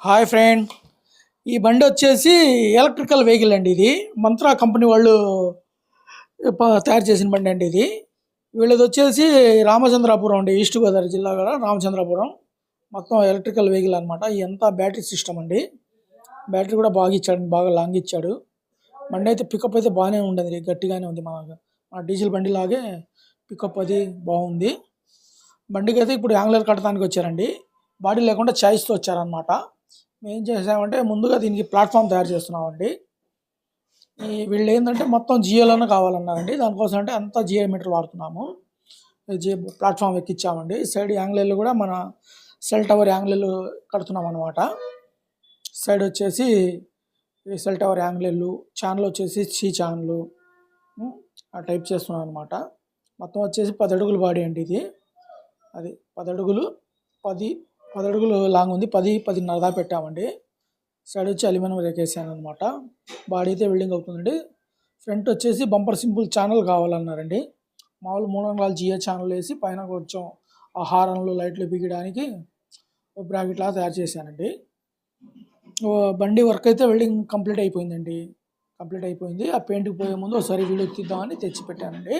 Hi friend, ఈ బండి వచ్చేసి ఎలక్ట్రికల్ వెహికల్ అండి. ఇది మంత్రా కంపెనీ వాళ్ళు తయారు చేసిన బండి అండి. ఇది వీళ్ళది వచ్చేసి రామచంద్రాపురం అండి, ఈస్ట్ గోదావరి జిల్లా కూడా రామచంద్రాపురం. మొత్తం ఎలక్ట్రికల్ వెహికల్ అనమాట. ఇదంతా బ్యాటరీ సిస్టమ్ అండి. బ్యాటరీ కూడా బాగా ఇచ్చాడు, బాగా లాంగ్ ఇచ్చాడు. బండి అయితే పికప్ అయితే బాగానే ఉండదు, గట్టిగానే ఉంది. మన డీజిల్ బండి లాగే పికప్ అది బాగుంది. బండికి అయితే ఇప్పుడు యాంగ్లర్ కట్టడానికి వచ్చారండి. బాడీ లేకుండా చాయిస్తో వచ్చారనమాట. మేము ఏం చేసామంటే ముందుగా దీనికి ప్లాట్ఫామ్ తయారు చేస్తున్నామండి. వీళ్ళు ఏంటంటే మొత్తం జియోలోనే కావాలన్నారండి. దానికోసం అంటే అంతా జియో మీటర్ వాడుతున్నాము. జియో ప్లాట్ఫామ్ ఎక్కించామండి. సైడ్ యాంగ్లర్లు కూడా మన సెల్ టవర్ యాంగ్లర్లు కడుతున్నాం అనమాట. సైడ్ వచ్చేసి సెల్ టవర్ యాంగ్లర్లు, ఛానల్ వచ్చేసి సి ఛానల్ ఆ టైప్ చేస్తున్నాం అనమాట. మొత్తం వచ్చేసి 10 అడుగులు బాడీ అండి. ఇది అది 10 అడుగులు 10 అడుగులు లాంగ్ ఉంది. 10-10.5 దాకా పెట్టామండి. సైడ్ వచ్చి అల్యూమినియం రేకేసాను అనమాట. బాడీ అయితే వెల్డింగ్ అవుతుందండి. ఫ్రంట్ వచ్చేసి బంపర్ సింపుల్ ఛానల్ కావాలన్నారండి. మామూలు 3 అంగుళాల జియో ఛానల్ వేసి పైన కొంచెం ఆ హారన్లు లైట్లు బిగించడానికి బ్రాకెట్ లాగా తయారు చేశానండి. బండి వర్క్ అయితే వెల్డింగ్ కంప్లీట్ అయిపోయిందండి. ఆ పెయింట్కి పోయే ముందు ఒకసారి వీడియో తీద్దామని తెచ్చి పెట్టానండి.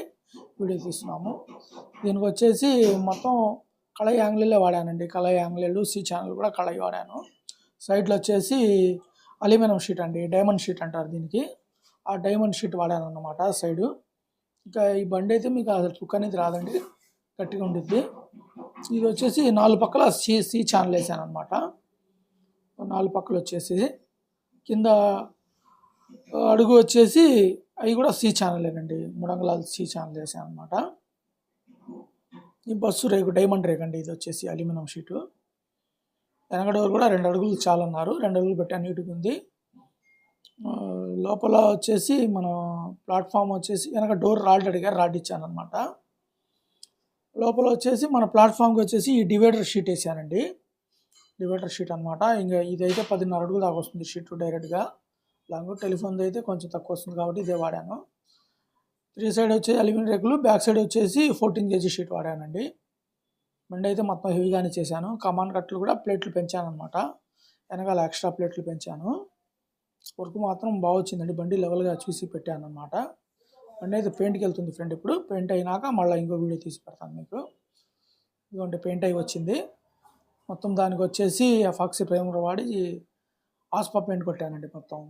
వీడియో తీస్తున్నాము. దీనికి వచ్చేసి మొత్తం కళాయి యాంగ్లర్లే వాడానండి. కళాయి యాంగ్లర్లు, సి ఛానల్ కూడా కళాయి వాడాను. సైడ్లో వచ్చేసి అల్యూమినియం షీట్ అండి, డైమండ్ షీట్ అంటారు దీనికి. ఆ డైమండ్ షీట్ వాడాను అన్నమాట సైడు. ఇంకా ఈ బండి అయితే మీకు అసలు తుక్కు అనేది రాదండి, గట్టిగా ఉండిద్ది. ఇది వచ్చేసి 4 పక్కల సి ఛానల్ వేసాను అనమాట. 4 పక్కలు వచ్చేసి కింద అడుగు వచ్చేసి అవి కూడా సి ఛానలేనండి. 3 అంగుళాల సి ఛానల్ వేసాను అనమాట. ఈ బస్సు రేకు డైమండ్ రేక్ అండి. ఇది వచ్చేసి అల్యూమినియం షీటు. వెనక డోర్ కూడా 2 అడుగులు చాలన్నారు. 2 అడుగులు పెట్టా, నీట్గా ఉంది. లోపల వచ్చేసి మన ప్లాట్ఫామ్ వచ్చేసి వెనక డోర్ రాడ్ అడిగారు, రాడ్ ఇచ్చాను అనమాట. లోపల వచ్చేసి మన ప్లాట్ఫామ్కి వచ్చేసి ఈ డివైడర్ షీట్ వేసానండి. డివైడర్ షీట్ అనమాట. ఇంకా ఇదైతే 10.5 అడుగులు దాకా వస్తుంది షీట్ డైరెక్ట్గా. లాంగ్ టెలిఫోన్ది అయితే కొంచెం తక్కువ వస్తుంది కాబట్టి ఇదే వాడాను. 3 సైడ్ వచ్చేసి అల్యూమినియం రేకులు, బ్యాక్ సైడ్ వచ్చేసి 14 kg షీట్ వాడానండి. బండి అయితే మొత్తం హెవీగానే చేశాను. కమాన్ కట్లు కూడా ప్లేట్లు పెంచాను అనమాట. వెనకాల ఎక్స్ట్రా ప్లేట్లు పెంచాను. వర్క్ మాత్రం బాగా వచ్చిందండి. బండి లెవెల్గా చూసి పెట్టాను అనమాట. బండి అయితే పెయింట్కి వెళ్తుంది ఫ్రెండ్. ఇప్పుడు పెయింట్ అయినాక మళ్ళీ ఇంకో వీడియో తీసి పెడతాను మీకు. ఇదిగోండి పెయింట్ అయి వచ్చింది. మొత్తం దానికి వచ్చేసి ఫాక్సీ ప్రైమర్ వాడి ఆస్పా పెయింట్ కొట్టానండి మొత్తం.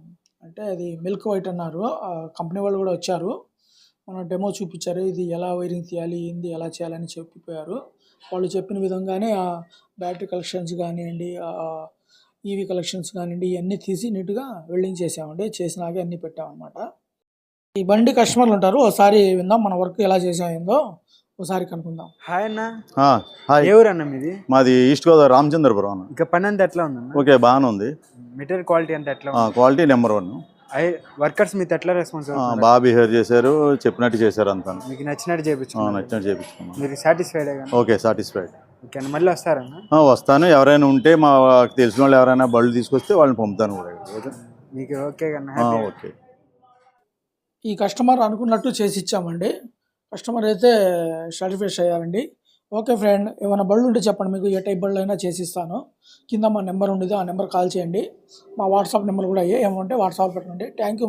అంటే అది మిల్క్ వైట్ అన్నారు. కంపెనీ వాళ్ళు కూడా వచ్చారు, మన డెమో చూపించారు. ఇది ఎలా వైరింగ్ తీయాలి, ఏంది ఎలా చేయాలని చెప్పిపోయారు. వాళ్ళు చెప్పిన విధంగానే ఆ బ్యాటరీ కలెక్షన్స్ కానివ్వండి, ఈవీ కలెక్షన్స్ కానివ్వండి, ఇవన్నీ తీసి నీట్గా వెల్డింగ్ చేసామండి. చేసినాక అన్నీ పెట్టామన్నమాట. ఈ బండి కస్టమర్లు ఉంటారు, ఒకసారి విందాం మన వర్క్ ఎలా చేసాయిందో ఒకసారి కనుక్కుందాం. హాయ్ అన్న. హాయ్. ఏ ఊరు అన్న మీది? మాది ఈస్ట్ గోదావరి రామచంద్రపురం అన్న. ఇక పని అంతా ఎట్లా ఉంది? ఓకే, బాగానే ఉంది. మెటీరియల్ క్వాలిటీ అంతా ఎట్లా ఉంది? Quality number 1. వర్కర్స్ మీతో ఎట్లా రెస్పాన్స్? బాగా బిహేవ్ చేశారు, చెప్పినట్టు చేశారు అంతా. మీకు నచ్చినట్టు చేయించుకున్నాను. నచ్చినట్టు చేయించుకున్నాను. మీరు సాటిస్ఫైడ్? Okay, satisfied. ఓకే అన్న, మళ్ళీ వస్తారన్న? వస్తాను. ఎవరైనా ఉంటే మా తెలిసిన వాళ్ళు ఎవరైనా బళ్ళు తీసుకొస్తే వాళ్ళని పంపుతాను కూడా. మీకు ఓకే అన్న? ఓకే. ఈ కస్టమర్ అనుకున్నట్టు చేసి ఇచ్చామండి. కస్టమర్ అయితే సాటిస్ఫై అయ్యారండి. ఓకే ఫ్రెండ్, ఏమైనా బళ్ళు ఉంటే చెప్పండి, మీకు ఏ టైప్ బళ్ళు అయినా చేసిస్తాను. కింద మా నెంబర్ ఉండేది, ఆ నెంబర్ కాల్ చేయండి. మా వాట్సాప్ నెంబర్ కూడా ఏమంటే వాట్సాప్ పెట్టండి. Thank you.